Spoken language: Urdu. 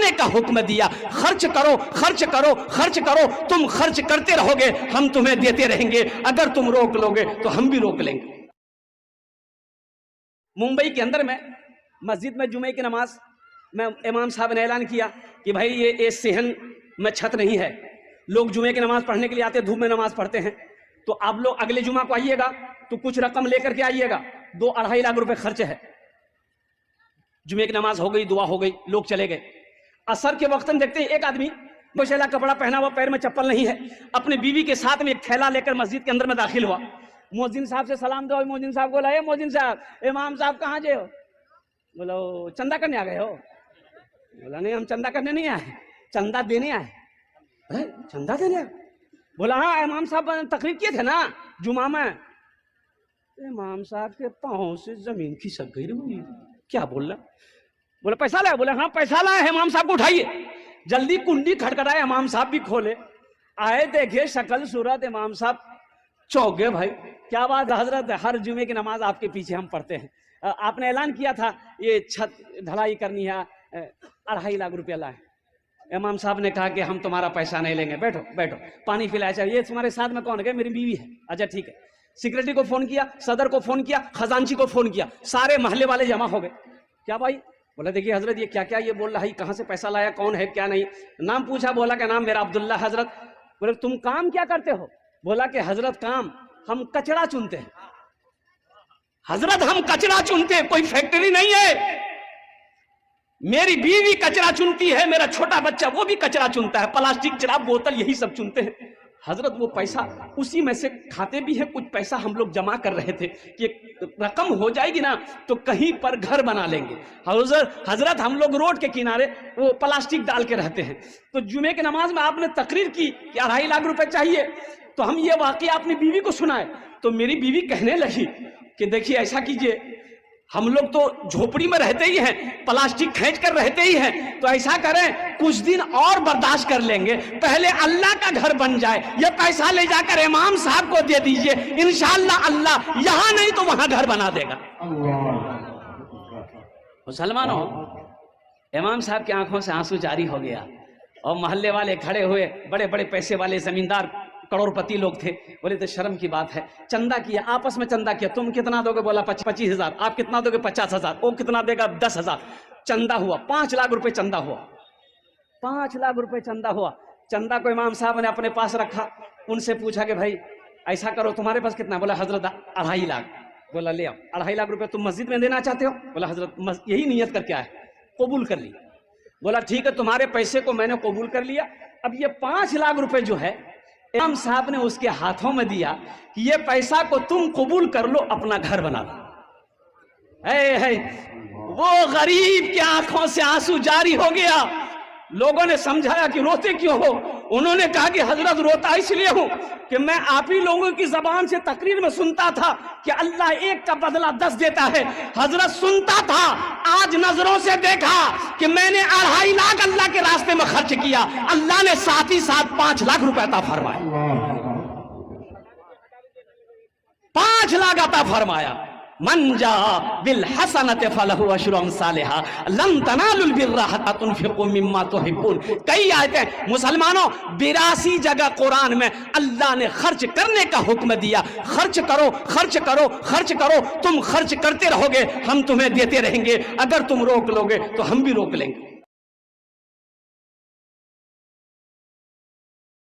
کرنے کا حکم دیا، خرچ کرو خرچ کرو خرچ کرو، تم خرچ کرتے رہو گے ہم تمہیں دیتے رہیں گے، اگر تم روک لو گے تو ہم بھی روک لیں گے۔ ممبئی کے اندر میں مسجد میں جمعے کی نماز میں امام صاحب نے اعلان کیا کہ بھائی یہ صحن میں چھت نہیں ہے، لوگ جمعے کی نماز پڑھنے کے لیے آتے، دھوپ میں نماز پڑھتے ہیں، تو آپ لوگ اگلے جمعہ کو آئیے گا تو کچھ رقم لے کر کے آئیے گا، 2-2.5 لاکھ روپے خرچ ہے۔ جمعے کی نماز ہو گئی، دعا ہو گئی، لوگ چلے گئے۔ عصر کے وقت دیکھتے ہیں ایک آدمی ماشاءاللہ کپڑا پہنا ہوا، پیر میں چپل نہیں ہے، اپنی بیوی کے ساتھ میں ایک تھیلا لے کر مسجد کے اندر میں داخل ہوا۔ مؤذن صاحب سے سلام دو، مؤذن صاحب کو لائے، مؤذن صاحب امام صاحب کہاں جے ہو؟ بولا چندہ کرنے آ گئے ہو؟ بولا نہیں ہم چندہ کرنے نہیں آئے، چندہ دینے آئے۔ چندہ دینے آئے؟ بولا ہاں امام صاحب تقریر کیے تھے نا جمعہ میں۔ امام صاحب کے پاؤں سے زمین کھسک گئی، کیا بول رہا؟ بولا پیسہ لائے؟ بولا ہاں پیسہ لائے، امام صاحب کو اٹھائیے۔ جلدی کنڈی کھٹکھٹائے، امام صاحب بھی کھولے، آئے دیکھے شکل صورت، امام صاحب چوک گئے۔ بھائی کیا بات حضرت، ہر جمعے کی نماز آپ کے پیچھے ہم پڑھتے ہیں، آپ نے اعلان کیا تھا یہ چھت ڈھلائی کرنی ہے، 2.5 لاکھ روپیہ لائے۔ امام صاحب نے کہا کہ ہم تمہارا پیسہ نہیں لیں گے، بیٹھو بیٹھو، پانی پلایا چاہیے۔ یہ تمہارے ساتھ میں کون ہے؟ میری بیوی ہے۔ اچھا ٹھیک ہے۔ سیکریٹری کو فون کیا، صدر کو فون کیا، خزانچی کو فون کیا، سارے محلے والے جمع ہو گئے۔ کیا بھائی؟ بولا دیکھیے حضرت یہ کیا کیا یہ بول رہا ہے، کہاں سے پیسہ لایا، کون ہے کیا نہیں۔ نام پوچھا، بولا کہ نام میرا عبداللہ حضرت۔ بولے تم کام کیا کرتے ہو؟ بولا کہ حضرت کام ہم کچڑا چنتے ہیں۔ حضرت ہم کچڑا چنتے ہیں، کوئی فیکٹری نہیں ہے۔ میری بیوی کچرا چنتی ہے، میرا چھوٹا بچہ وہ بھی کچرا چنتا ہے، پلاسٹک شراب بوتل یہی سب چنتے ہیں۔ حضرت وہ پیسہ اسی میں سے کھاتے بھی ہیں، کچھ پیسہ ہم لوگ جمع کر رہے تھے کہ رقم ہو جائے گی نا تو کہیں پر گھر بنا لیں گے۔ حضرت ہم لوگ روڈ کے کنارے وہ پلاسٹک ڈال کے رہتے ہیں، تو جمعے کی نماز میں آپ نے تقریر کی کہ 2.5 لاکھ روپے چاہیے، تو ہم یہ واقعہ اپنی بیوی کو سنائے، تو میری بیوی کہنے لگی کہ دیکھیے ایسا کیجئے، ہم لوگ تو جھوپڑی میں رہتے ہی ہیں، پلاسٹک کھینچ کر رہتے ہی ہیں، تو ایسا کریں کچھ دن اور برداشت کر لیں گے، پہلے اللہ کا گھر بن جائے، یہ پیسہ لے جا کر امام صاحب کو دے دیجئے، انشاءاللہ اللہ یہاں نہیں تو وہاں گھر بنا دے گا۔ مسلمانوں، امام صاحب کی آنکھوں سے آنسو جاری ہو گیا، اور محلے والے کھڑے ہوئے، بڑے بڑے پیسے والے زمیندار کروڑ پتی لوگ تھے، بولے تو شرم کی بات ہے، چندہ کیا، آپس میں چندہ کیا، تم کتنا دو گے؟ بولا 25,000، آپ کتنا دو گے؟ 50,000، وہ کتنا دے گا؟ 10,000، چندہ ہوا 5 لاکھ روپے چندہ ہوا، 5 لاکھ روپے چندہ ہوا۔ چندہ کو امام صاحب نے اپنے پاس رکھا، ان سے پوچھا کہ بھائی ایسا کرو تمہارے پاس کتنا؟ بولا حضرت 2.5 لاکھ۔ بولا لے آؤ، 2.5 لاکھ روپے تم مسجد میں دینا چاہتے ہو؟ بولا حضرت یہی نیت کر کے آئے، قبول کر لی۔ بولا ٹھیک ہے تمہارے پیسے کو میں نے قبول کر لیا، اب یہ 5 لاکھ روپے جو ہے امام صاحب نے اس کے ہاتھوں میں دیا کہ یہ پیسہ کو تم قبول کر لو، اپنا گھر بنا لو۔ وہ غریب کی آنکھوں سے آنسو جاری ہو گیا۔ لوگوں نے سمجھایا کہ روتے کیوں ہو؟ انہوں نے کہا کہ حضرت روتا اس لیے ہوں کہ میں آپ ہی لوگوں کی زبان سے تقریر میں سنتا تھا کہ اللہ 1 کا بدلہ 10 دیتا ہے۔ حضرت سنتا تھا، آج نظروں سے دیکھا کہ میں نے 2.5 لاکھ اللہ کے راستے میں خرچ کیا، اللہ نے ساتھ ہی ساتھ 5 لاکھ روپے عطا فرمایا، 5 لاکھ عطا فرمایا۔ من جاء بالحسنۃ فلہ عشر امثالھا لن تنالوا البر حتى تنفقوا مما تحبون۔ کئی آیتیں مسلمانوں 82 جگہ قرآن میں اللہ نے خرچ کرنے کا حکم دیا، خرچ کرو خرچ کرو خرچ کرو، تم خرچ کرتے رہو گے ہم تمہیں دیتے رہیں گے، اگر تم روک لو گے تو ہم بھی روک لیں گے۔